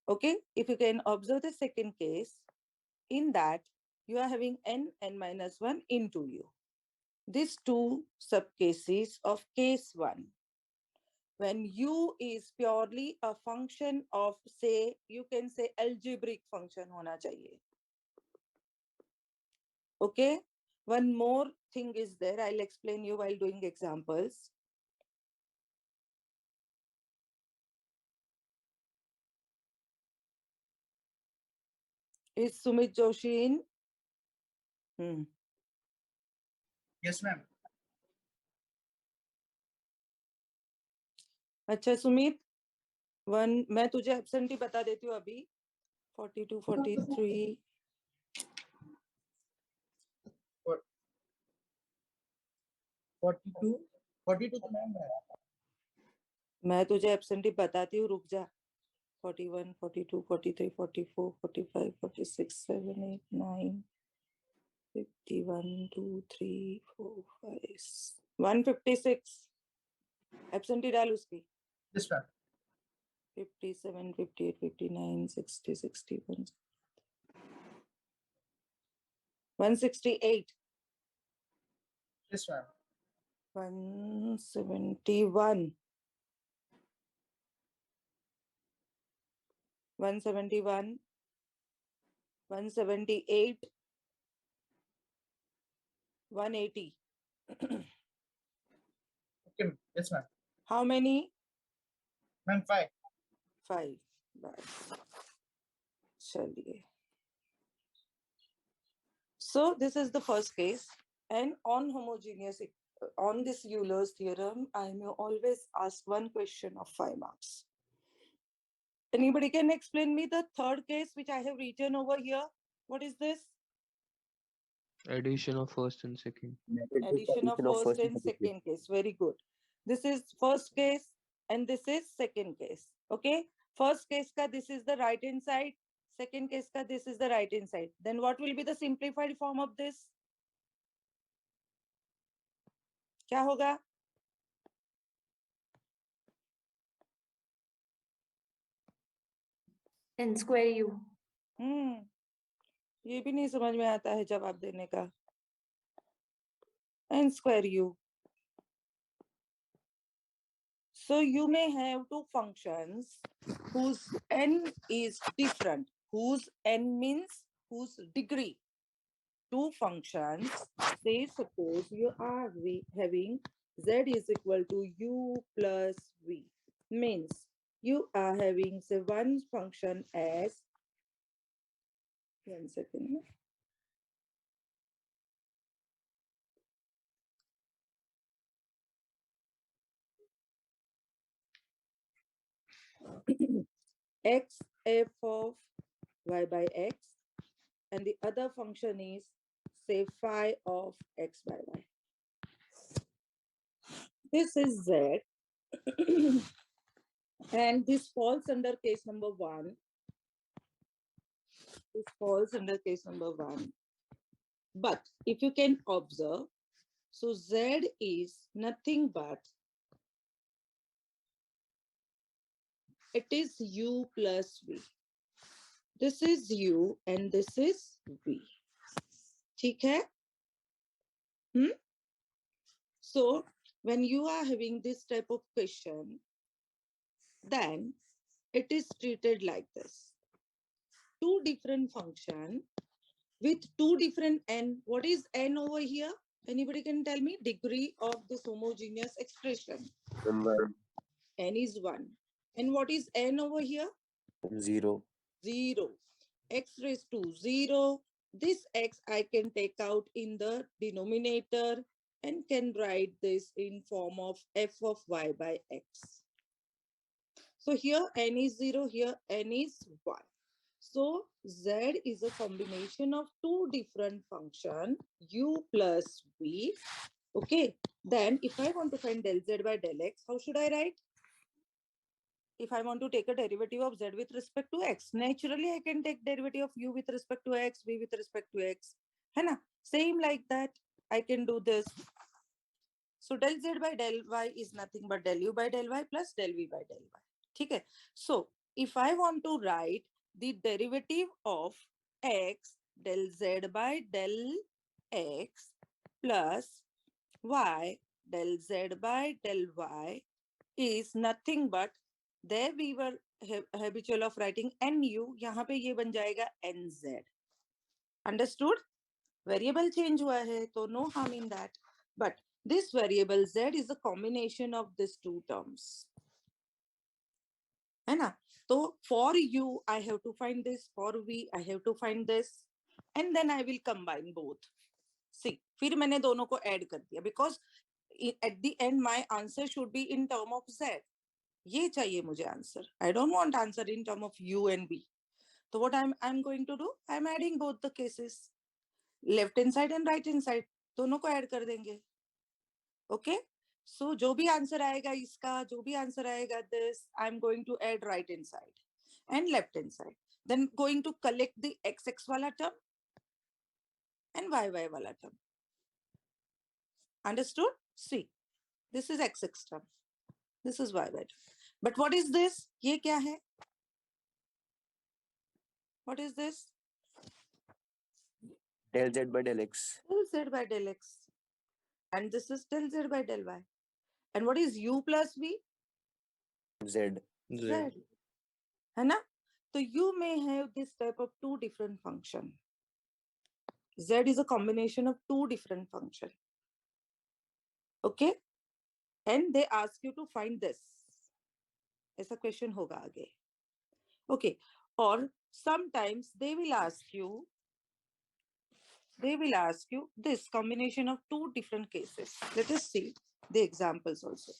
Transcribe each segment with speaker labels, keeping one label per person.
Speaker 1: Okay, if you can observe the second case, in that you are having n minus 1 into u. These two subcases of case 1, when u is purely a function of, say, you can say algebraic function hona chahiye. Okay, one more thing is there, I'll explain you while doing examples. Is Sumit Joshi in?
Speaker 2: Yes, ma'am.
Speaker 1: अच्छा सुमित, मैं तुझे absentee बता देती हूँ अभी. 42, 43.
Speaker 2: 42 तो ma'am है.
Speaker 1: मैं तुझे एब्सेंटी बताती हूँ, रुक जा. 41, 42, 43, 44, 45, 46, 7, 8, 9, 51, 2, 3, 4, 5, 156. एब्सेंटी डाल उसकी.
Speaker 2: Yes, ma'am.
Speaker 1: 57, 58, 59, 60, 61, 168.
Speaker 2: Yes, ma'am.
Speaker 1: 171. 171. 178. 180.
Speaker 2: Okay. Yes, ma'am.
Speaker 1: How many?
Speaker 2: Ma'am, 5.
Speaker 1: 5. बस चलिए. So this is the first case, and on homogeneous, on this Euler's theorem, I may always ask one question of 5 marks. Anybody can explain me the third case which I have written over here? What is this?
Speaker 3: Addition of first and second.
Speaker 1: Addition of first and second case. Very good. This is first case and this is second case. Okay. First case ka this is the right hand side. Second case ka this is the right hand side. Then what will be the simplified form of this? क्या होगा?
Speaker 4: n square u.
Speaker 1: ये भी नहीं समझ में आता है जवाब देने का. n square u. So you may have two functions whose n is different. Whose n means whose degree. Two functions. Say suppose you are having z is equal to u plus v. Means you are having, say, one function as, 1 second. X f of y by x, and the other function is, say, phi of x by y. This is z, and this falls under case number 1. This falls under case number 1. But if you can observe, so z is nothing but, it is u plus v. This is u and this is v. ठीक है? So when you are having this type of question, then it is treated like this. Two different function with two different n. What is n over here? Anybody can tell me degree of this homogeneous expression? N is 1. And what is n over here?
Speaker 5: 0.
Speaker 1: 0. X raised to 0. This x I can take out in the denominator and can write this in form of f of y by x. So here n is 0, here n is 1. So z is a combination of two different functions, u plus v. Okay. Then if I want to find del z by del x, how should I write? If I want to take a derivative of z with respect to x, naturally I can take derivative of u with respect to x, v with respect to x. है ना? Same like that, I can do this. So del z by del y is nothing but del u by del y plus del v by del y. ठीक है? So if I want to write the derivative of x del z by del x plus y del z by del y is nothing but, there we were habitual of writing nu, यहाँ पे ये बन जाएगा nz. Understood? Variable change हुआ है, तो no harm in that. But this variable z is a combination of these two terms. है ना? तो for u I have to find this, for v I have to find this, and then I will combine both. See, फिर मैंने दोनों को add कर दिया, because at the end my answer should be in term of z. ये चाहिए मुझे answer. I don't want answer in term of u and v. So what I'm going to do? I'm adding both the cases. Left hand side and right hand side दोनों को add कर देंगे. Okay? So जो भी answer आएगा इसका, जो भी आंसर आएगा this, I'm going to add right hand side and left hand side. Then going to collect the xx वाला term and yy वाला term. Understood? See, this is xx term. This is yy term. But what is this? ये क्या है? What is this?
Speaker 3: Del z by del x.
Speaker 1: Del z by del x. And this is del z by del y. And what is u plus v?
Speaker 3: Z.
Speaker 1: Z. है ना? So you may have this type of two different function. Z is a combination of two different function. Okay? And they ask you to find this. ऐसा question होगा आगे. Okay. Or sometimes they will ask you this combination of two different cases. Let us see the examples also.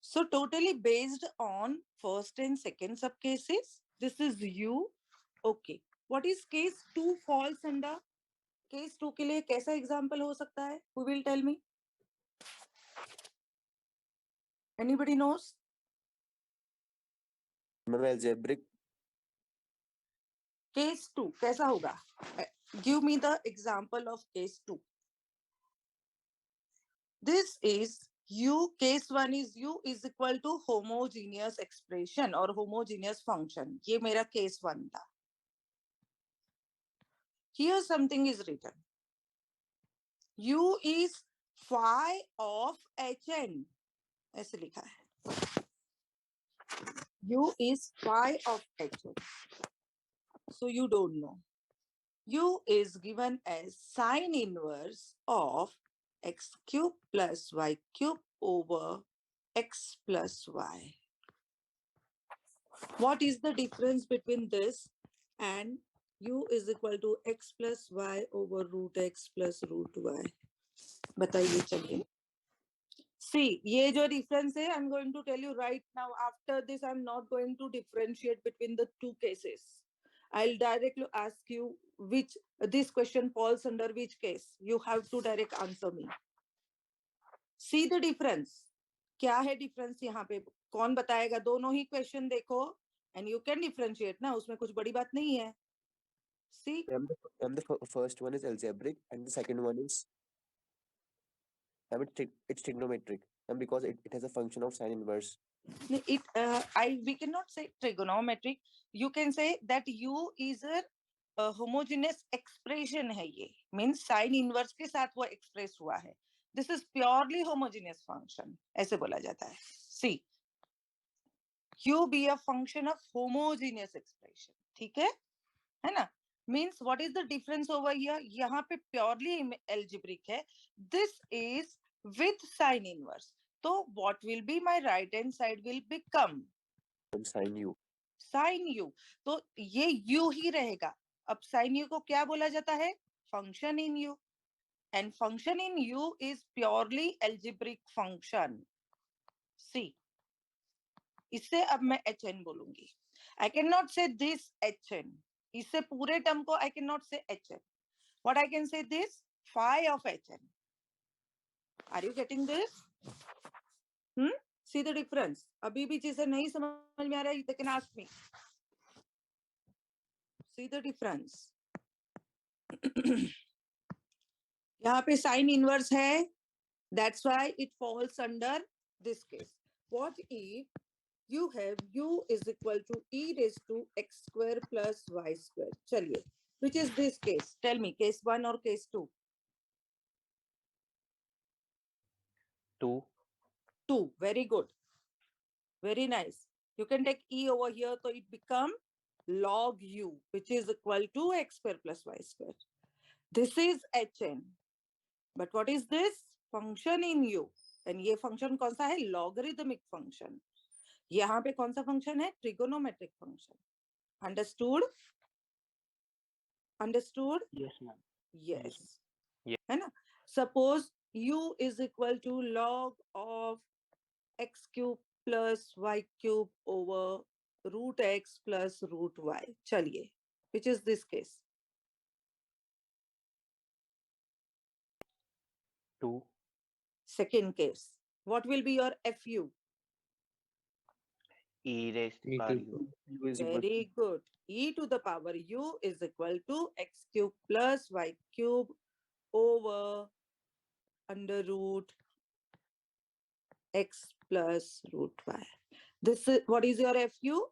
Speaker 1: So totally based on first and second sub cases, this is u. Okay. What is case 2 falls under? Case 2 के लिए कैसा example हो सकता है? Who will tell me? Anybody knows?
Speaker 3: Algebraic.
Speaker 1: Case 2 कैसा होगा? Give me the example of case 2. This is u, case 1 is u is equal to homogeneous expression or homogeneous function. ये मेरा case 1 था. Here something is written. U is phi of Hn. ऐसे लिखा है. U is phi of Hn. So you don't know. U is given as sine inverse of x cube plus y cube over x plus y. What is the difference between this and u is equal to x plus y over root x plus root y? बताइए चलिए. See, ये जो difference है, I'm going to tell you right now. After this, I'm not going to differentiate between the two cases. I'll directly ask you which this question falls under which case. You have to direct answer me. See the difference. क्या है difference यहाँ पे? कौन बताएगा? दोनों ही question देखो and you can differentiate ना. उसमें कुछ बड़ी बात नहीं है. See?
Speaker 3: The first one is algebraic and the second one is it's trigonometric, and because it has a function of sine inverse.
Speaker 1: We cannot say trigonometric. You can say that u is a homogeneous expression है ये. Means sine inverse के साथ वो express हुआ है. This is purely homogeneous function. ऐसे बोला जाता है. See, u be a function of homogeneous expression. ठीक है? है ना? Means what is the difference over here? यहाँ पे purely algebraic है. This is with sine inverse. So what will be my right hand side will become
Speaker 3: Sine u.
Speaker 1: Sine u. तो ये u ही रहेगा. अब sine u को क्या बोला जाता है? Function in u. And function in u is purely algebraic function. See. इससे अब मैं hn बोलूंगी. I cannot say this hn. इससे पूरे टर्म को I cannot say hn. What I can say this phi of hn. Are you getting this? See the difference. अभी भी चीजें नहीं समझ में आ रहा है, they can ask me. See the difference. यहाँ पे sin inverse है. That's why it falls under this case. What if you have u is equal to e raised to x square plus y square. चलिए, which is this case? Tell me, case 1 or case 2?
Speaker 4: 2.
Speaker 1: 2. Very good. Very nice. You can take e over here, so it become log u, which is equal to x square plus y square. This is hn. But what is this? Function in u. And ये function कौन सा है? Logarithmic function. यहाँ पे कौन सा function है? Trigonometric function. Understood? Understood?
Speaker 4: Yes, ma'am.
Speaker 1: Yes.
Speaker 4: Yeah.
Speaker 1: है ना? Suppose u is equal to log of x cube plus y cube over root x plus root y. चलिए, which is this case?
Speaker 4: 2.
Speaker 1: Second case. What will be your fu?
Speaker 4: E raised to
Speaker 3: E
Speaker 4: power
Speaker 3: to
Speaker 4: u.
Speaker 3: U is equal to
Speaker 1: Very good. E to the power u is equal to x cube plus y cube over under root x plus root y. This is what is your fu?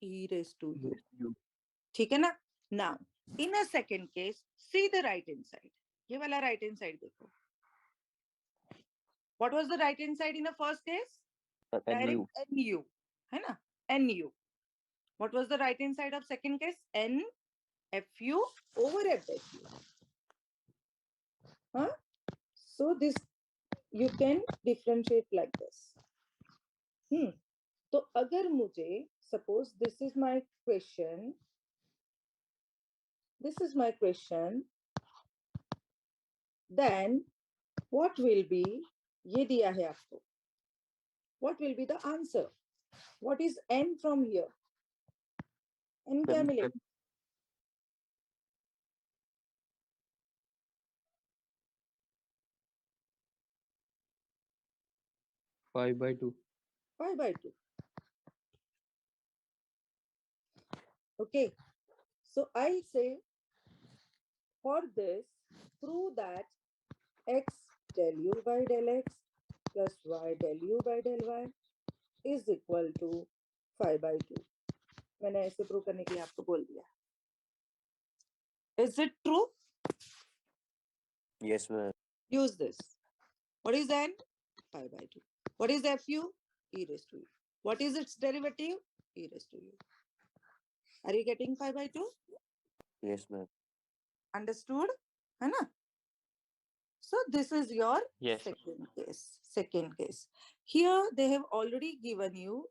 Speaker 1: E raised to u.
Speaker 3: U.
Speaker 1: ठीक है ना? Now, in a second case, see the right hand side. ये वाला right hand side देखो. What was the right hand side in the first case?
Speaker 3: And
Speaker 1: Direct
Speaker 3: U.
Speaker 1: nu, है ना? Nu. What was the right hand side of second case? N fu over f fu. Huh? So this you can differentiate like this. तो अगर मुझे suppose this is my question, then what will be, ये दिया है आपको, what will be the answer? What is n from here? n क्या
Speaker 3: Then
Speaker 1: मिलेगा?
Speaker 3: Pi by 2.
Speaker 1: Pi by 2. Okay, so I'll say for this, prove that x del u by del x plus y del u by del y is equal to 5 by 2. मैंने ऐसे prove करने के लिए आपको बोल दिया. Is it true?
Speaker 3: Yes, ma'am.
Speaker 1: Use this. What is n? Pi by 2. What is fu? E raised to u. What is its derivative? E raised to u. Are you getting 5 by 2?
Speaker 3: Yes, ma'am.
Speaker 1: Understood? है ना? So this is your
Speaker 4: Yes.
Speaker 1: second case. Second case. Here they have already given you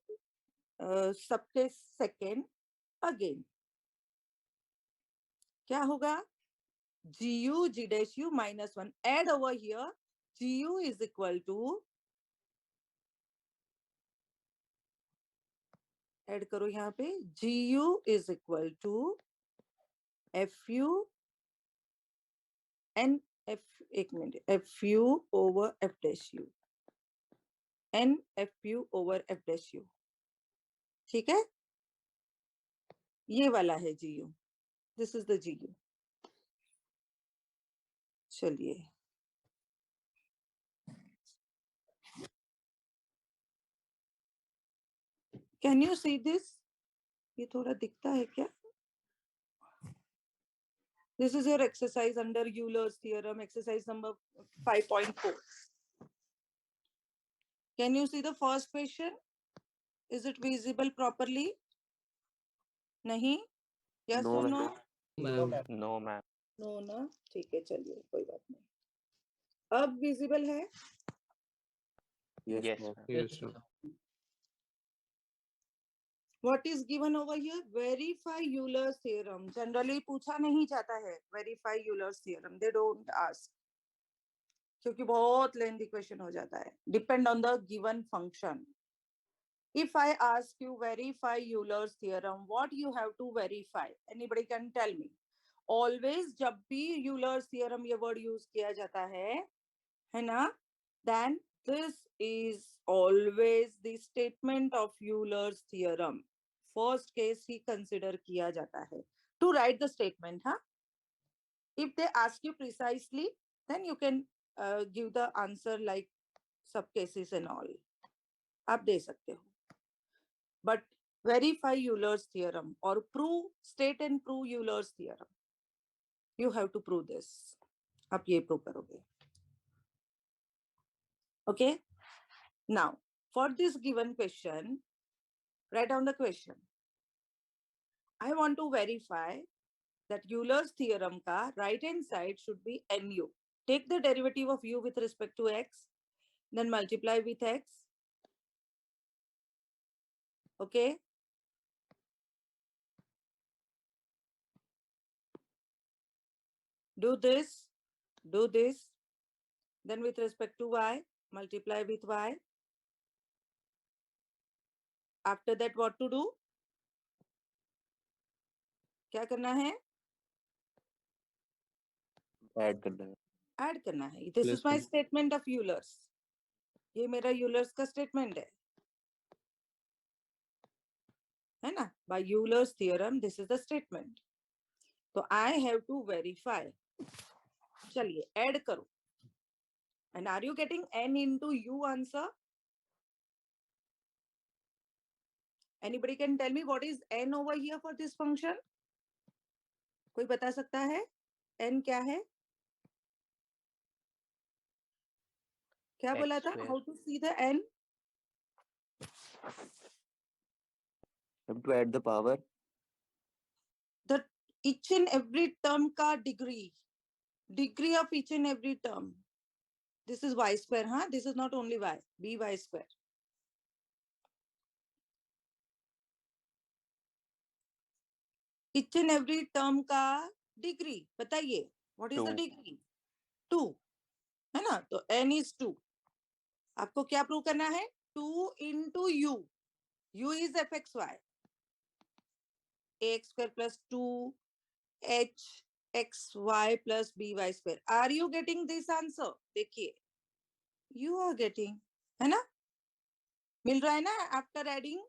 Speaker 1: subcase second again. क्या होगा? gu g dash u minus 1. Add over here. Gu is equal to, add करो यहाँ पे, gu is equal to fu and f, एक minute, fu over f dash u and fu over f dash u. ठीक है? ये वाला है gu. This is the gu. चलिए. Can you see this? ये थोड़ा दिखता है क्या? This is your exercise under Euler's theorem, exercise number 5.4. Can you see the first question? Is it visible properly? नहीं? Yes
Speaker 3: No,
Speaker 1: or
Speaker 3: ma'am.
Speaker 1: no?
Speaker 2: No, ma'am.
Speaker 4: No, ma'am.
Speaker 1: No ना? ठीक है, चलिए, कोई बात नहीं. अब visible है?
Speaker 3: Yes,
Speaker 4: Yes,
Speaker 3: ma'am.
Speaker 4: ma'am.
Speaker 3: Yes, ma'am.
Speaker 1: What is given over here? Verify Euler's theorem. Generally पूछा नहीं जाता है. Verify Euler's theorem. They don't ask. क्योंकि बहुत lengthy question हो जाता है. Depend on the given function. If I ask you verify Euler's theorem, what you have to verify? Anybody can tell me. Always जब भी Euler's theorem ये word use किया जाता है ना? Then this is always the statement of Euler's theorem. First case he consider किया जाता है. To write the statement, huh? If they ask you precisely, then you can give the answer like sub cases and all. आप दे सकते हो. but verify Euler's theorem or state and prove Euler's theorem. You have to prove this. आप ये prove करोगे. Okay. Now, for this given question, write down the question. I want to verify that Euler's theorem ka right hand side should be nu. Take the derivative of u with respect to x, then multiply with x. Okay. Do this, then with respect to y, multiply with y. After that, what to do? क्या करना है?
Speaker 3: Add करना है.
Speaker 1: Add करना है. This is my statement of Euler's. ये मेरा Euler's का statement है ना? By Euler's theorem, this is the statement. So I have to verify. चलिए add करो. And are you getting n into u answer? Anybody can tell me what is n over here for this function? कोई बता सकता है? n क्या है? क्या बोला था? How to see the n?
Speaker 3: Have to add the power.
Speaker 1: The each and every term का degree of each and every term. This is y square, huh? This is not only y, by square. Each and every term का degree बताइए. What is the degree? 2 है ना? तो n is 2. आपको क्या prove करना है? 2 into u. u is fxy. ax square plus 2 h xy plus by square. Are you getting this answer? देखिए, you are getting, है ना? मिल रहा है ना after adding?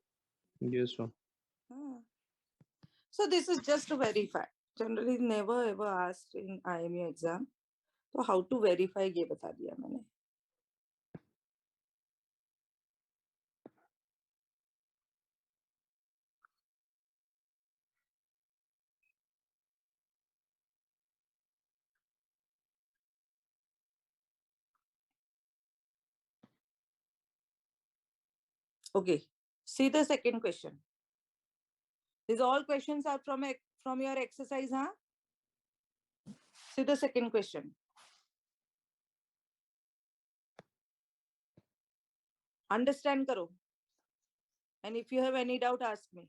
Speaker 5: Yes, sir.
Speaker 1: So this is just to verify. Generally never ever asked in IMU exam. So how to verify ये बता दिया मैंने. Okay, see the second question. These all questions are from your exercise, huh? See the second question. Understand karo. And if you have any doubt, ask me.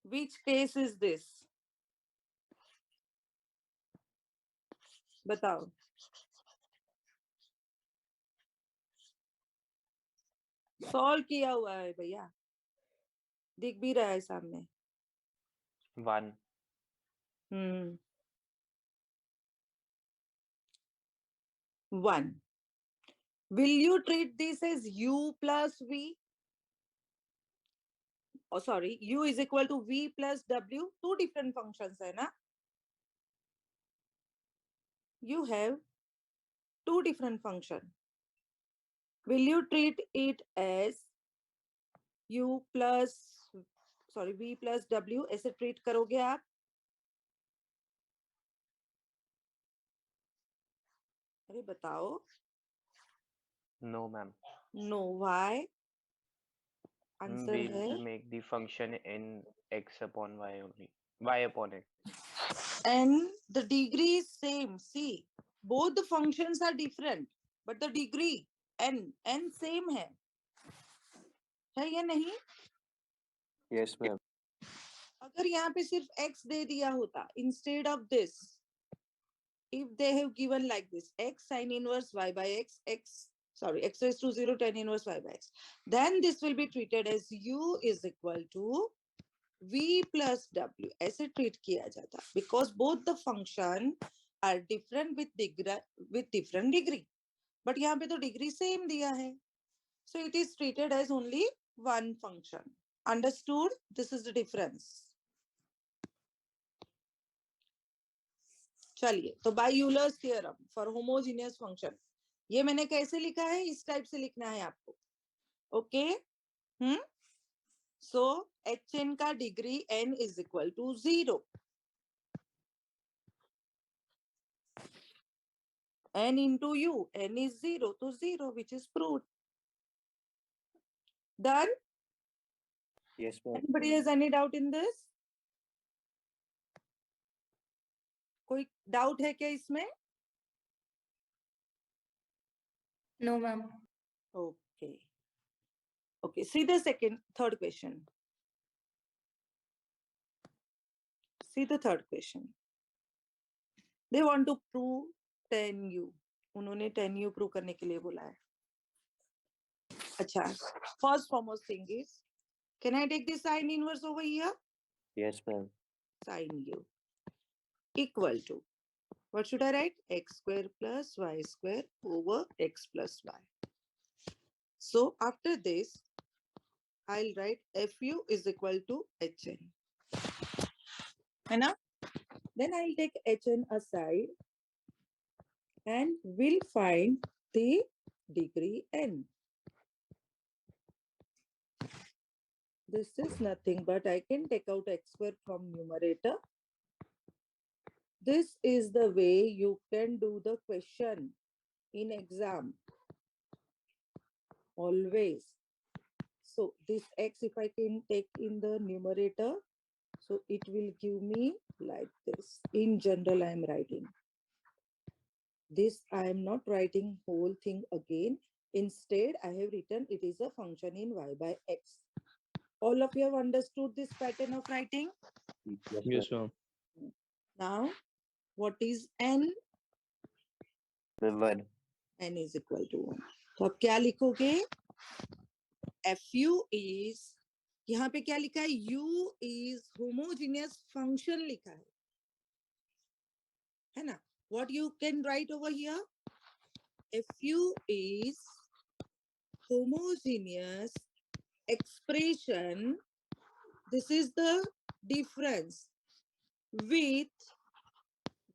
Speaker 1: Which case is this? बताओ. Solve किया हुआ है भैया. दिख भी रहा है सामने.
Speaker 4: 1.
Speaker 1: Hmm. 1. Will you treat this as u plus v? Oh, sorry, u is equal to v plus w. Two different functions hai na? You have two different functions. Will you treat it as u plus, sorry, v plus w? ऐसे treat करोगे आप? अरे बताओ.
Speaker 4: No, ma'am.
Speaker 1: No, why? Answer
Speaker 4: We'll
Speaker 1: है.
Speaker 4: make the function in x upon y only. Y upon x.
Speaker 1: And the degree is same. See, both the functions are different, but the degree n same है या नहीं?
Speaker 3: Yes, ma'am.
Speaker 1: अगर यहाँ पे सिर्फ x दे दिया होता, instead of this, if they have given like this, x sin inverse y by x, x raised to 0 tan inverse y by x, then this will be treated as u is equal to v plus w. ऐसे treat किया जाता, because both the function are different with different degree. But यहाँ पे तो degree same दिया है. So it is treated as only one function. Understood? This is the difference. चलिए, तो by Euler's theorem for homogeneous function, ये मैंने कैसे लिखा है, इस टाइप से लिखना है आपको. ओके. सो hn का degree n is equal to 0. n into u, n is 0, तो 0, which is proved. Done?
Speaker 3: Yes, ma'am.
Speaker 1: Anybody has any doubt in this? कोई डाउट है क्या इसमें?
Speaker 5: No, ma'am.
Speaker 1: Okay. Okay, see the third question. See the third question. They want to prove 10u. उन्होंने 10u prove करने के लिए बोला है. अच्छा, first foremost thing is, can I take this sine inverse over here?
Speaker 3: Yes, ma'am.
Speaker 1: Sine u equal to, what should I write? X square plus y square over x plus y. So after this, I'll write fu is equal to hn. है ना? Then I'll take hn aside and we'll find the degree n. This is nothing but I can take out x square from numerator. This is the way you can do the question in exam. Always. So this x, if I can take in the numerator, so it will give me like this. In general, I am writing. This I am not writing whole thing again. Instead, I have written it is a function in y by x. All of you have understood this pattern of writing?
Speaker 3: Yes,
Speaker 6: ma'am.
Speaker 1: Now, what is n?
Speaker 3: ma'am. 1.
Speaker 1: n is equal to 1. तो अब क्या लिखोगे? fu is, यहाँ पे क्या लिखा है? u is homogeneous function लिखा है ना? What you can write over here? fu is homogeneous expression. This is the difference with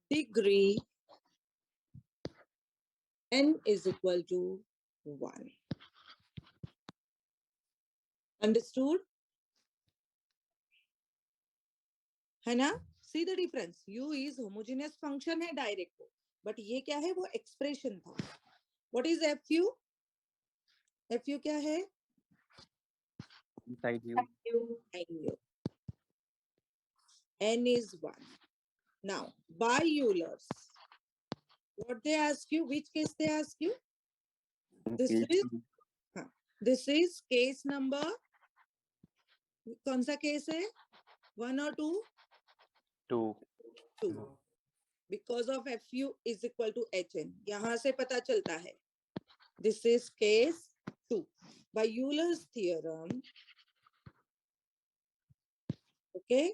Speaker 1: degree n is equal to 1. Understood? है ना? See the difference. U is homogeneous function है direct, but ये क्या है? वो expression था. What is fu? fu क्या है?
Speaker 3: Inside you.
Speaker 1: N. N is 1. Now, by Euler's, what they ask you? Which case they ask you? This
Speaker 3: Case
Speaker 1: is,
Speaker 3: two.
Speaker 1: this is case number. कौन सा case है? 1 or 2?
Speaker 4: 2.
Speaker 1: 2. Because of fu is equal to hn. यहाँ से पता चलता है. This is case 2. By Euler's theorem, okay,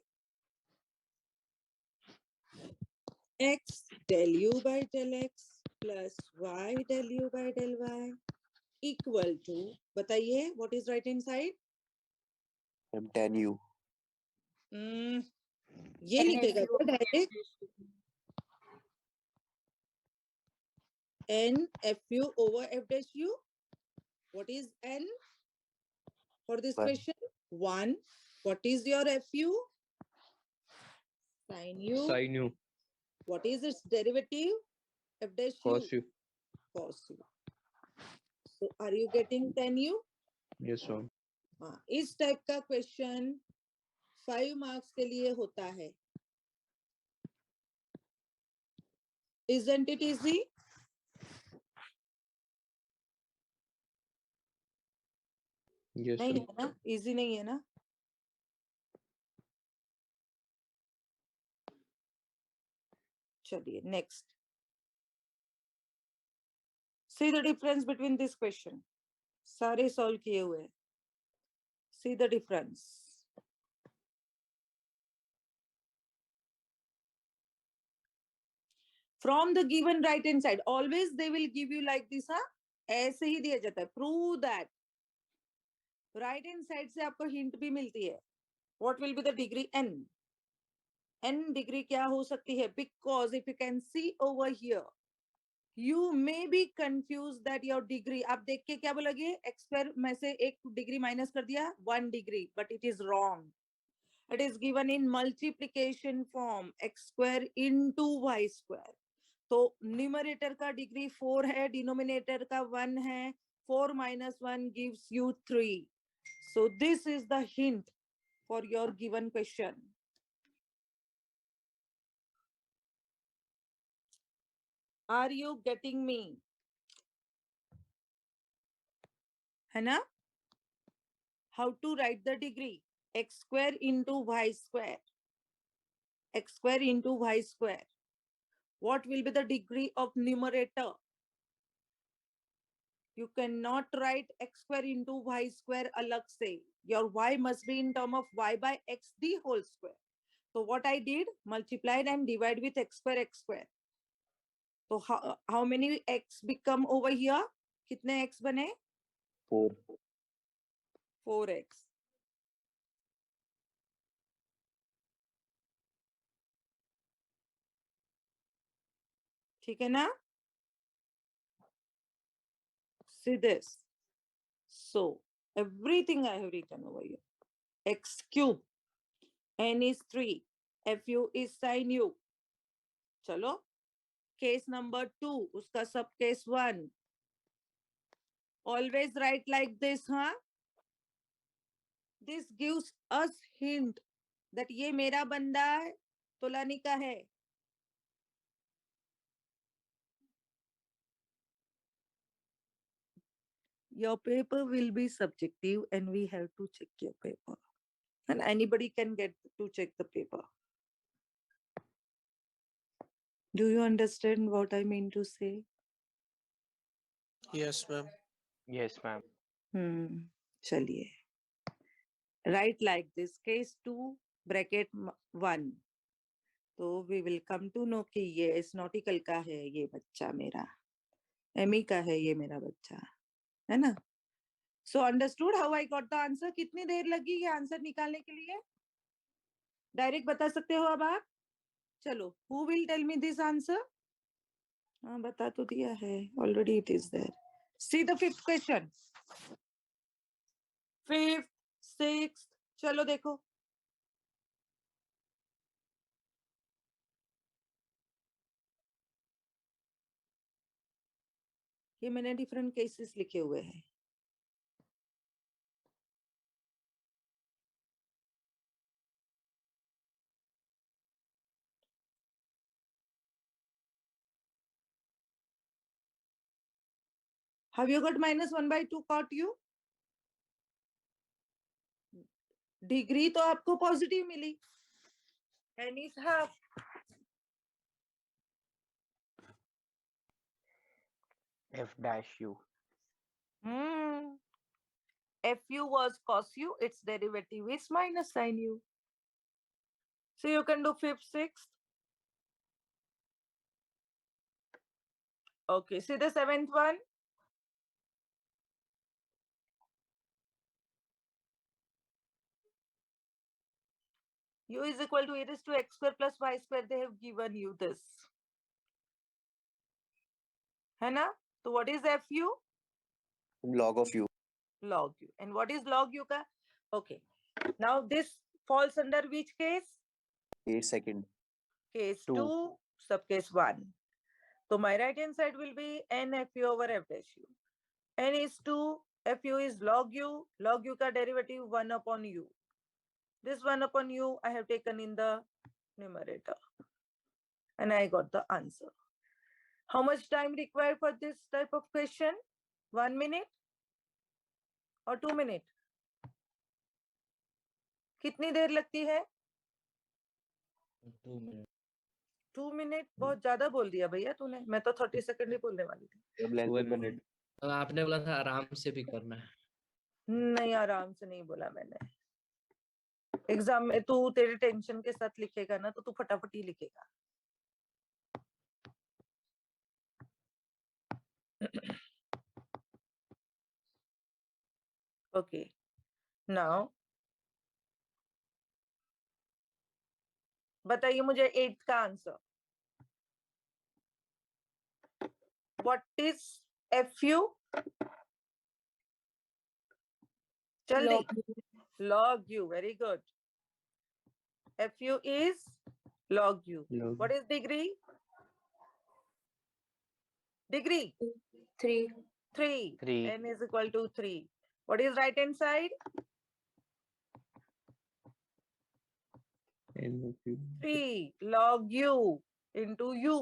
Speaker 1: x del u by del x plus y del u by del y equal to, बताइए, what is right hand side?
Speaker 3: I'm 10u.
Speaker 1: ये लिखेगा क्या direct? n fu over f dash u. What is n for this
Speaker 3: 1.
Speaker 1: question? 1. What is your fu? Sin u.
Speaker 6: Sin u,
Speaker 1: What is its derivative? F dash u.
Speaker 6: cos u.
Speaker 1: Cos u. So are you getting 10u?
Speaker 6: Yes, ma'am.
Speaker 1: हाँ, इस type का question 5 marks के लिए होता है. Isn't it easy?
Speaker 6: Yes,
Speaker 1: नहीं
Speaker 6: ma'am.
Speaker 1: है ना? Easy नहीं है ना? चलिए next. See the difference between this question. सारे सॉल्व किए हुए हैं. See the difference. From the given right hand side, always they will give you like this, हाँ? ऐसे ही दिया जाता है. Prove that. Right hand side से आपको hint भी मिलती है. What will be the degree n? n degree क्या हो सकती है? Because if you can see over here, you may be confused that your degree, आप देख के क्या बोलोगे? x square में से एक डिग्री माइनस कर दिया 1 degree, but it is wrong. It is given in multiplication form, x square into y square. तो न्यूमरेटर का डिग्री 4 है, डिनोमिनेटर का 1 है. 4 minus 1 gives you 3. So this is the hint for your given question. Are you getting me? है ना? How to write the degree? X square into y square. X square into y square. What will be the degree of numerator? You cannot write x square into y square alag se. Your y must be in term of y by x the whole square. So what I did, multiplied and divide with x square. So how many x become over here? कितने x बने?
Speaker 3: 4.
Speaker 1: 4x. ठीक है ना? See this. So everything I have written over here. X cube. N is 3. Fu is sin u. चलो. Case number 2. उसका sub case 1. Always write like this, huh? This gives us hint that ये मेरा बंदा है, तोलानी का है. Your paper will be subjective and we have to check your paper. And anybody can get to check the paper. Do you understand what I mean to say?
Speaker 7: Yes, ma'am.
Speaker 4: Yes, ma'am.
Speaker 1: चलिए. Write like this. Case 2 bracket 1. तो we will come to know कि ये nautical का है ये बच्चा मेरा. Amy का है ये मेरा बच्चा. है ना? So understood how I got the answer? कितनी देर लगी ये आंसर निकालने के लिए? डायरेक्ट बता सकते हो अब आप? चलो, who will tell me this answer? हाँ बता तो दिया है. Already it is there. See the 5th question. 5th, 6th. चलो देखो. ये मैंने डिफरेंट केसेस लिखे हुए हैं. Have you got -1/2 cot u? Degree तो आपको पॉजिटिव मिली. n is half.
Speaker 4: F dash u.
Speaker 1: Fu was cos u, its derivative is minus sin u. So you can do 5th, 6th. Okay, see the 7th one. U is equal to e raised to x square plus y square. They have given you this. है ना? So what is Fu?
Speaker 3: Log of u.
Speaker 1: Log u. And what is log u ka? Okay. Now this falls under which case?
Speaker 3: Case second.
Speaker 1: Case
Speaker 4: 2.
Speaker 1: 2, subcase 1. So my right hand side will be n Fu over f dash u. N is 2, Fu is log u ka derivative 1 upon u. This 1 upon u I have taken in the numerator. And I got the answer. How much time required for this type of question? 1 minute or 2 minutes? कितनी देर लगती है?
Speaker 6: 2 minutes.
Speaker 1: 2 minute बहुत ज्यादा बोल दिया भैया तूने. मैं तो 30 सेकंड ही बोलने वाली थी.
Speaker 6: 1 minute. अब आपने बोला था आराम से भी करना है.
Speaker 1: नहीं, आराम से नहीं बोला मैंने. एग्जाम में तू तेरे टेंशन के साथ लिखेगा ना तो तू फटाफट ही लिखेगा. Okay. Now बताइए मुझे 8th का आंसर. What is FU? जल्दी.
Speaker 5: Log U.
Speaker 1: Log U. Very good. FU is log U.
Speaker 3: Log.
Speaker 1: What is degree? Degree.
Speaker 5: 3.
Speaker 1: 3.
Speaker 4: 3.
Speaker 1: N is equal to 3. What is right hand side?
Speaker 3: N
Speaker 1: 3 log U into U.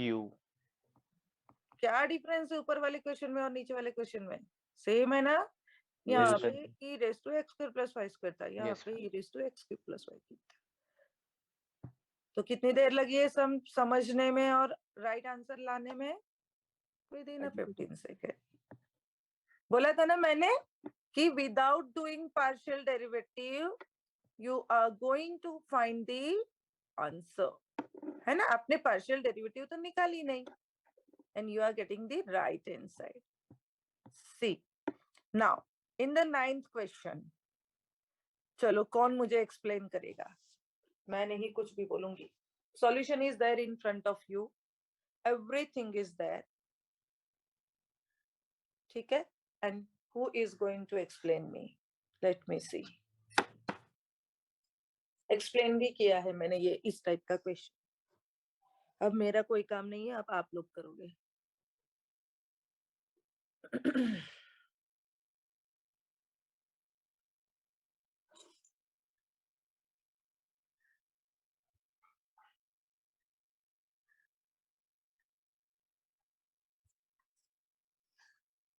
Speaker 4: U.
Speaker 1: क्या difference है ऊपर वाले question में और नीचे वाले question में? Same है ना? यहाँ
Speaker 3: Yes,
Speaker 1: पे
Speaker 3: sir.
Speaker 1: e raised to x square plus y square था, यहाँ
Speaker 4: Yes,
Speaker 1: पे
Speaker 4: sir.
Speaker 1: e raised to x cube plus y cube था. तो कितनी देर लगी है समझने में और राइट आंसर लाने में? Within a 15 second. बोला था ना मैंने कि without doing partial derivative you are going to find the answer, है ना? आपने पार्शियल डेरिवेटिव तो निकाली नहीं, and you are getting the right hand side. See, now in the 9th question, चलो कौन मुझे एक्सप्लेन करेगा? मैं नहीं कुछ भी बोलूंगी. Solution is there in front of you. Everything is there. ठीक है? And who is going to explain me? Let me see. Explain भी किया है मैंने ये इस टाइप का क्वेश्चन. अब मेरा कोई काम नहीं है, अब आप लोग करोगे.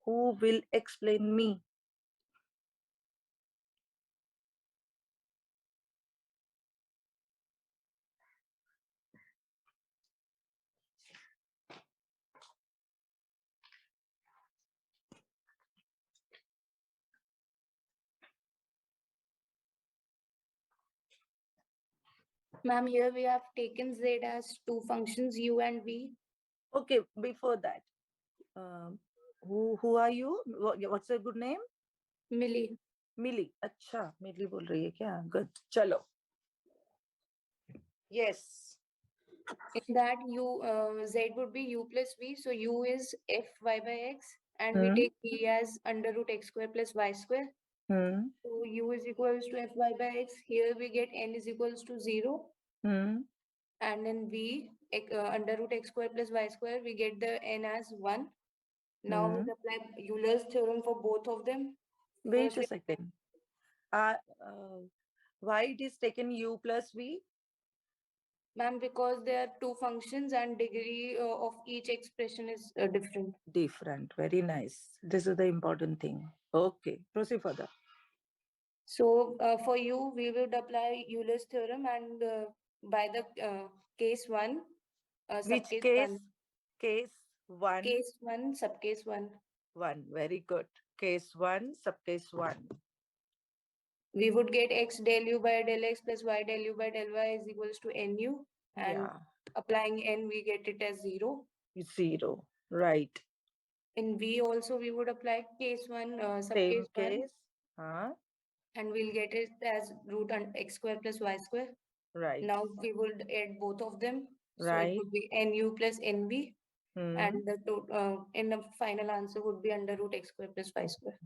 Speaker 1: Who will explain me?
Speaker 5: Ma'am, here we have taken Z as two functions U and V.
Speaker 1: Okay, before that, who are you? What's your good name?
Speaker 5: Millie.
Speaker 1: मिली. अच्छा, मिली बोल रही है क्या? Good. चलो. Yes.
Speaker 5: In that Z would be U plus V. So U is Fy by X, and we take V as under root X square plus Y square.
Speaker 1: Hmm.
Speaker 5: So U is equals to Fy by X. Here we get N is equals to 0.
Speaker 1: Hmm.
Speaker 5: And then V under root X square plus Y square, we get the N as 1. Now we apply Euler's theorem for both of them.
Speaker 1: Wait a
Speaker 5: Firstly-
Speaker 1: second. Why it is taken U plus V?
Speaker 5: Ma'am, because there are two functions and degree of each expression is different.
Speaker 1: Different. Very nice. This is the important thing. Okay, proceed further.
Speaker 5: So for U, we would apply Euler's theorem, and by the case 1,
Speaker 1: Which
Speaker 5: subcase
Speaker 1: case?
Speaker 5: 1.
Speaker 1: Case 1.
Speaker 5: Case 1, subcase 1.
Speaker 1: 1. Very good. Case 1, subcase 1.
Speaker 5: We would get X del U by del X plus Y del U by del Y is equals to NU. And
Speaker 1: Yeah.
Speaker 5: applying N, we get it as 0.
Speaker 1: 0. Right.
Speaker 5: In V also, we would apply case 1,
Speaker 1: Same
Speaker 5: subcase 1.
Speaker 1: case. Huh?
Speaker 5: And we'll get it as root X square plus Y square.
Speaker 1: Right.
Speaker 5: Now we would add both of them. So
Speaker 1: Right.
Speaker 5: it would be NU plus NV.
Speaker 1: Hmm.
Speaker 5: And in the final answer would be under root X square plus Y square.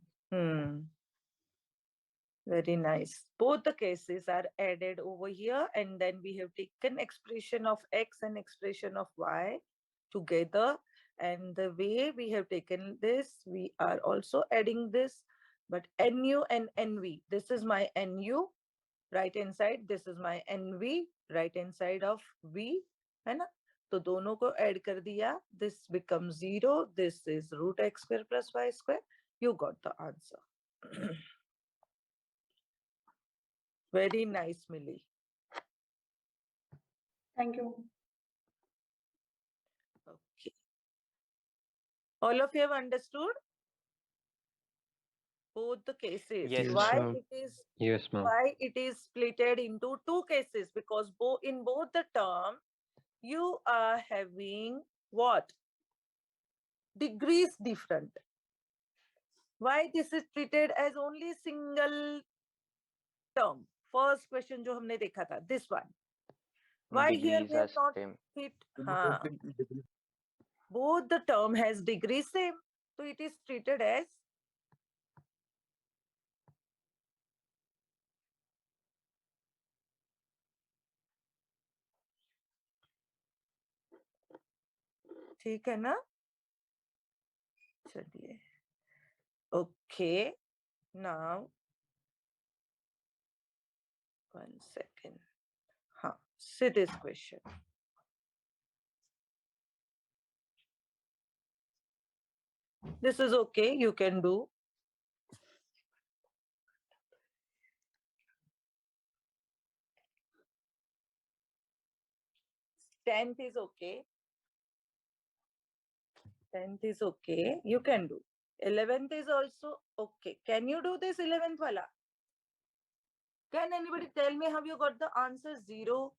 Speaker 1: Very nice. Both the cases are added over here, and then we have taken expression of X and expression of Y together. And the way we have taken this, we are also adding this, but NU and NV. This is my NU, right hand side. This is my NV, right hand side of V. है ना? तो दोनों को add कर दिया. This becomes 0. This is root X square plus Y square. You got the answer. Very nice, Millie.
Speaker 5: Thank you.
Speaker 1: Okay. All of you have understood both the cases.
Speaker 4: Yes,
Speaker 1: Why
Speaker 3: ma'am.
Speaker 1: it is
Speaker 7: Yes, ma'am.
Speaker 1: why it is splitted into two cases? Because in both the term you are having what? Degrees different. Why this is treated as only single term? First question जो हमने देखा था, this one. Why here
Speaker 4: degrees
Speaker 1: they
Speaker 4: are
Speaker 1: have not
Speaker 4: same.
Speaker 1: fit? Both the term has degree same, so it is treated as ठीक है ना? चलिए, okay. Now, 1 second. हाँ, see this question. This is okay, you can do. Tenth is okay. 10th is okay, you can do. 11th is also okay. Can you do this 11th wala? Can anybody tell me how you got the answer 0?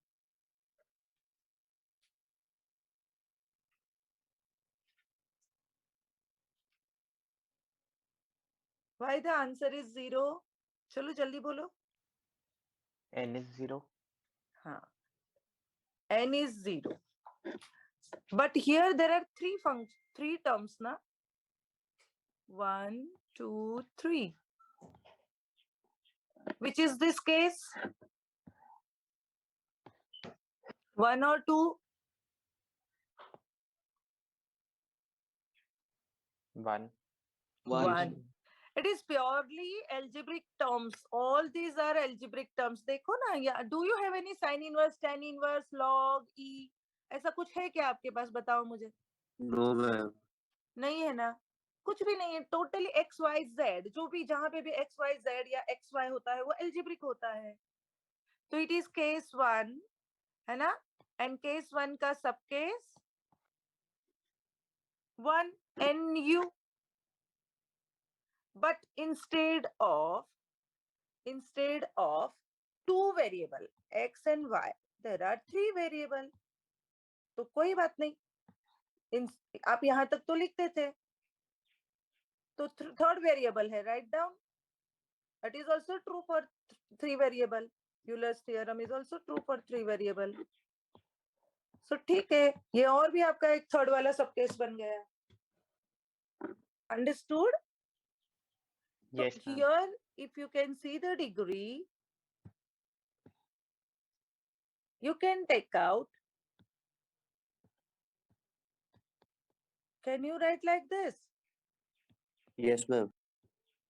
Speaker 1: Why the answer is 0? चलो जल्दी बोलो.
Speaker 4: N is 0.
Speaker 1: हाँ. N is 0. But here there are three terms, na? 1, 2, 3. Which is this case? 1 or 2?
Speaker 4: 1.
Speaker 1: 1. It is purely algebraic terms. All these are algebraic terms. देखो ना, या do you have any sin inverse, tan inverse, log, e? ऐसा कुछ है क्या आपके पास? बताओ मुझे.
Speaker 3: No, ma'am.
Speaker 1: नहीं है ना? कुछ भी नहीं है. Totally x, y, z. जो भी जहाँ पे भी x, y, z या x, y होता है वो algebraic होता है. तो it is case 1, है ना? And case 1 का subcase 1 nu. But instead of 2 variable x and y, there are 3 variable. तो कोई बात नहीं. आप यहां तक तो लिखते थे. तो third variable है, write down. It is also true for 3 variable. Euler's theorem is also true for 3 variable. So ठीक है, ये और भी आपका एक थर्ड वाला सब केस बन गया. Understood?
Speaker 4: Yes,
Speaker 1: So
Speaker 4: ma'am.
Speaker 1: here, if you can see the degree, you can take out. Can you write like this?
Speaker 3: Yes, ma'am.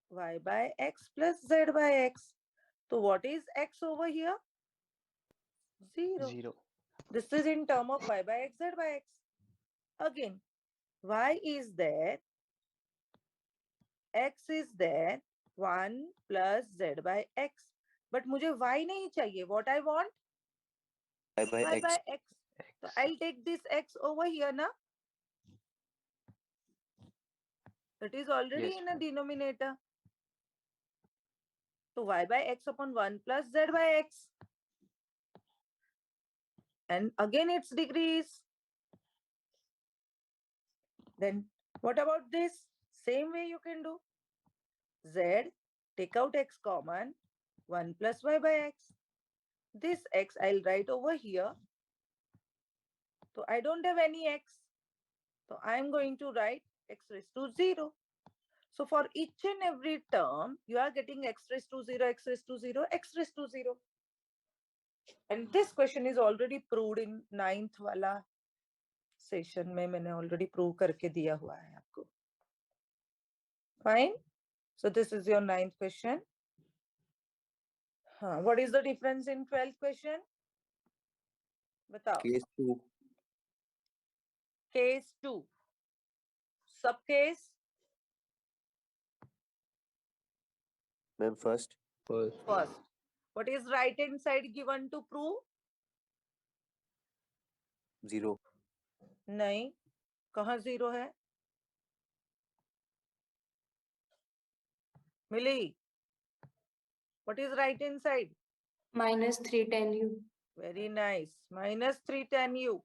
Speaker 1: Y by x plus z by x. So what is x over here? 0.
Speaker 4: 0.
Speaker 1: This is in term of y by x, z by x. Again, y is there, x is there, 1 plus z by x. But मुझे y नहीं चाहिए. What I want?
Speaker 3: Y by
Speaker 1: Y
Speaker 3: X.
Speaker 1: by x. So I'll take this x over here now. It is already
Speaker 4: Yes,
Speaker 1: in a
Speaker 4: ma'am.
Speaker 1: denominator. So y by x upon 1 plus z by x. And again its degrees. Then what about this? Same way you can do. Z, take out x common, 1 plus y by x. This x I'll write over here. So I don't have any x. So I'm going to write x raised to 0. So for each and every term, you are getting x raised to 0, x raised to 0, x raised to 0. And this question is already proved in 9th वाला session में मैंने already prove करके दिया हुआ है आपको. Fine. So this is your 9th question. What is the difference in 12th question? बताओ.
Speaker 3: Case 2.
Speaker 1: Case 2. Subcase.
Speaker 3: Ma'am, first.
Speaker 1: First. What is right hand side given to prove?
Speaker 3: 0.
Speaker 1: नहीं. कहाँ 0 है? मिली. What is right hand side?
Speaker 5: minus 3 tan u.
Speaker 1: Very nice. Minus 3 tan u.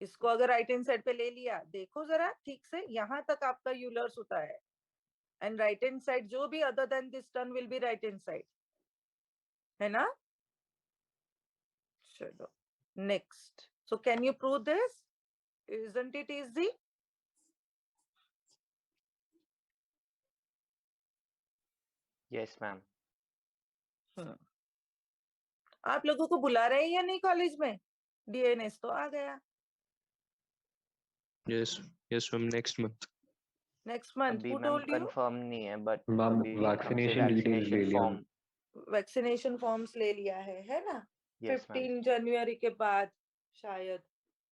Speaker 1: इसको अगर right hand side पे ले लिया, देखो जरा ठीक से, यहां तक आपका यूलर्स होता है. एंड राइट हैंड साइड जो भी other than this term will be right hand side, है ना? Chalo. Next. So can you prove this? Isn't it easy?
Speaker 4: Yes, ma'am.
Speaker 1: आप लोगों को बुला रहे हैं या नहीं कॉलेज में? डीएनएस तो आ गया.
Speaker 7: Yes, yes, from next month.
Speaker 1: Next month.
Speaker 4: अभी
Speaker 1: Who
Speaker 4: ma'am
Speaker 1: told you?
Speaker 4: Confirm नहीं है बट
Speaker 8: मैम
Speaker 4: अभी हमसे
Speaker 8: वैक्सीनेशन डिटेल्स ले
Speaker 4: वैक्सीनेशन
Speaker 8: लिया
Speaker 4: फॉर्म
Speaker 1: वैक्सीनेशन फॉर्म्स ले लिया है ना?
Speaker 4: यस मैम
Speaker 1: 15 जनवरी के बाद शायद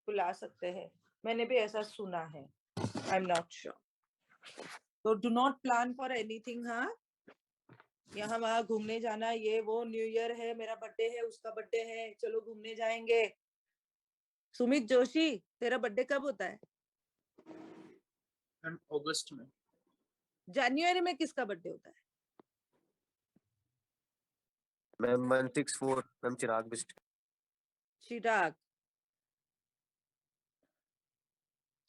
Speaker 1: बुला सकते हैं. मैंने भी ऐसा सुना है. I am not sure. तो do not plan for anything. हाँ, यहाँ वहां घूमने जाना, ये वो, न्यू ईयर है, मेरा बर्थडे है, उसका बर्थडे है, चलो घूमने जाएंगे. सुमित जोशी, तेरा बर्थडे कब होता है?
Speaker 2: मैम अगस्त में.
Speaker 1: जनवरी में किसका बर्थडे होता है?
Speaker 3: Ma'am 164 ma'am Chirag Bisht
Speaker 1: Chirag.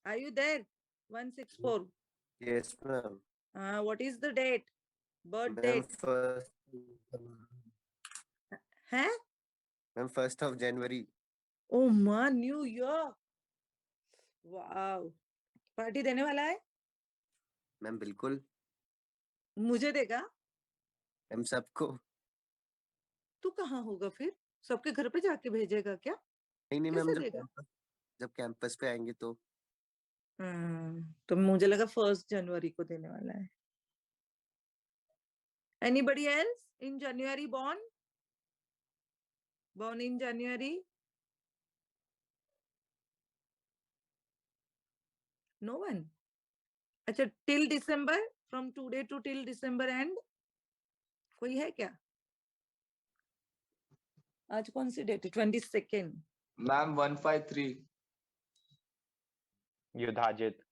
Speaker 1: Are you there? 164.
Speaker 3: Yes ma'am.
Speaker 1: What is the date? Birth
Speaker 3: ma'am
Speaker 1: date? है?
Speaker 3: Ma'am 1st of January.
Speaker 1: Oh man, New Year. Wow. Party देने वाला है?
Speaker 3: मैम बिल्कुल.
Speaker 1: मुझे देगा?
Speaker 3: मैम सबको.
Speaker 1: तू कहाँ होगा फिर? सबके घर पे जाके भेजेगा क्या?
Speaker 3: नहीं मैम,
Speaker 1: कैसे देगा?
Speaker 3: जब कैंपस पे आएंगे तो.
Speaker 1: तो मुझे लगा 1st जनवरी को देने वाला है. Anybody else in January born? Born in January? No one. अच्छा, till December, from today to till December end? कोई है क्या? आज कौन सी डेट है? 22nd.
Speaker 9: Ma'am 153.
Speaker 4: Yudhajit.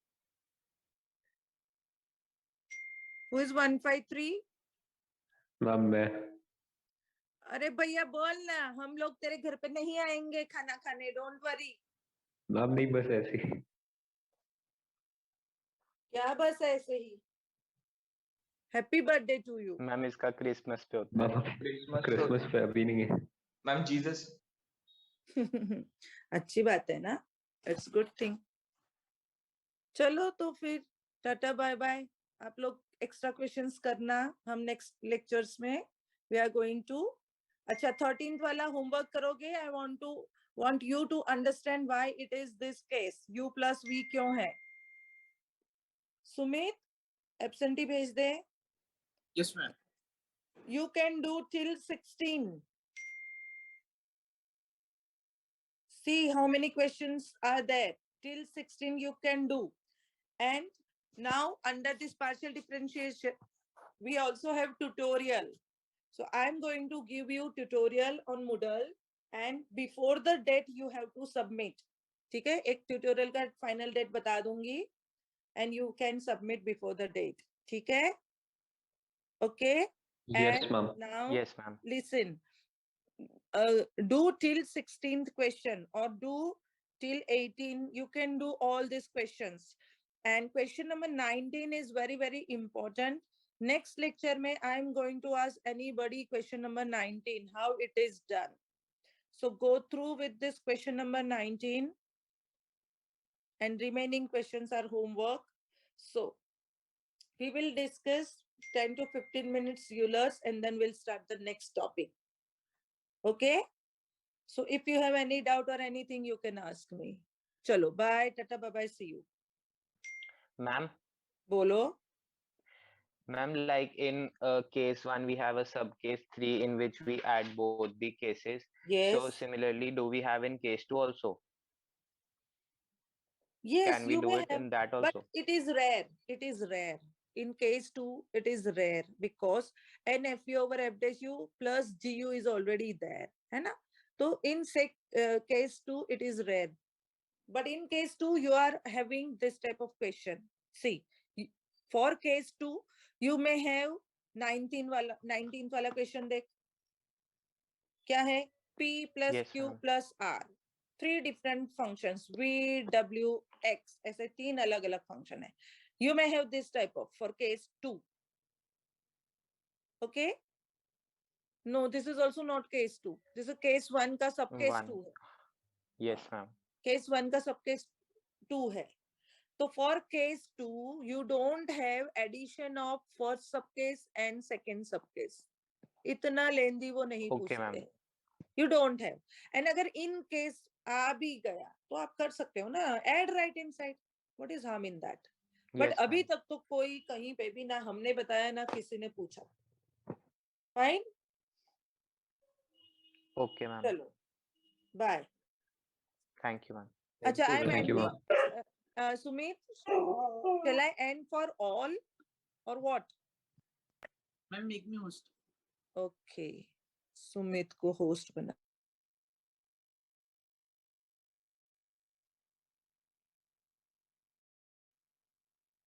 Speaker 1: Who is 153?
Speaker 8: Ma'am मैं.
Speaker 1: अरे भैया बोल ना, हम लोग तेरे घर पे नहीं आएंगे खाना खाने. Don't worry.
Speaker 8: मैम नहीं, बस ऐसे ही.
Speaker 1: क्या बस ऐसे ही? Happy birthday to you.
Speaker 4: Ma'am इसका क्रिसमस पे होता है.
Speaker 8: मैम क्रिसमस पे अभी नहीं है.
Speaker 9: Ma'am Jesus.
Speaker 1: अच्छी बात है ना. It's good thing. चलो तो फिर टाटा बाय बाय. आप लोग एक्स्ट्रा क्वेश्चंस करना. हम नेक्स्ट लेक्चर्स में वी आर गोइंग टू. अच्छा, 13th वाला होमवर्क करोगे? I want you to understand why it is this case. u plus v क्यों है? सुमित, एब्सेंटी भेज दे.
Speaker 2: Yes, ma'am.
Speaker 1: You can do till 16. See how many questions are there. Till 16 you can do. And now under this partial differentiation, we also have tutorial. So I'm going to give you tutorial on Moodle, and before the date you have to submit. ठीक है? एक tutorial का final date बता दूंगी, and you can submit before the date. ठीक है? Okay.
Speaker 8: Yes,
Speaker 1: And
Speaker 8: ma'am.
Speaker 1: now
Speaker 4: Yes, ma'am.
Speaker 1: listen. Do till 16th question or do till 18. You can do all these questions. And question number 19 is very, very important. Next lecture may I am going to ask anybody question number 19, how it is done. So go through with this question number 19. And remaining questions are homework. So we will discuss 10 to 15 minutes Euler's, and then we'll start the next topic. Okay? So if you have any doubt or anything, you can ask me. Chalo, bye, tata, bye-bye, see you.
Speaker 4: Ma'am,
Speaker 1: Bolo.
Speaker 4: ma'am, like in case 1, we have a sub case 3 in which we add both the cases.
Speaker 1: Yes.
Speaker 4: So similarly, do we have in case 2 also?
Speaker 1: Yes,
Speaker 4: Can we
Speaker 1: you
Speaker 4: do
Speaker 1: may
Speaker 4: it
Speaker 1: have,
Speaker 4: in that
Speaker 1: but
Speaker 4: also?
Speaker 1: it is rare. It is rare. In case 2, it is rare because NFU over FDSU plus GU is already there. है ना? So in case 2, it is rare. But in case 2, you are having this type of question. See, for case 2, you may have 19th वाला question देख. क्या है? P plus
Speaker 4: Yes,
Speaker 1: Q
Speaker 4: ma'am.
Speaker 1: plus R. 3 different functions, V, W, X. ऐसे 3 अलग-अलग function है. You may have this type of for case 2. Okay? No, this is also not case 2. This is case 1 का सब case
Speaker 4: One.
Speaker 1: 2 है.
Speaker 4: Yes, ma'am.
Speaker 1: Case 1 का सब case 2 है. So for case 2, you don't have addition of first subcase and second subcase. इतना लेंदी वो नहीं
Speaker 4: Okay,
Speaker 1: पूछते
Speaker 4: ma'am.
Speaker 1: हैं. You don't have. And अगर in case आ भी गया तो आप कर सकते हो ना. Add right inside. What is harm in that? But
Speaker 4: Yes,
Speaker 1: अभी
Speaker 4: ma'am.
Speaker 1: तक तो कोई कहीं पे भी ना हमने बताया ना किसी ने पूछा. Fine?
Speaker 4: Okay, ma'am.
Speaker 1: चलो. Bye.
Speaker 4: Thank you, ma'am.
Speaker 1: अच्छा, I'm
Speaker 8: Thank you,
Speaker 1: ending. Sumit, shall I end for all or what?
Speaker 2: Ma'am, make me host.
Speaker 1: Okay. Sumit को host बना.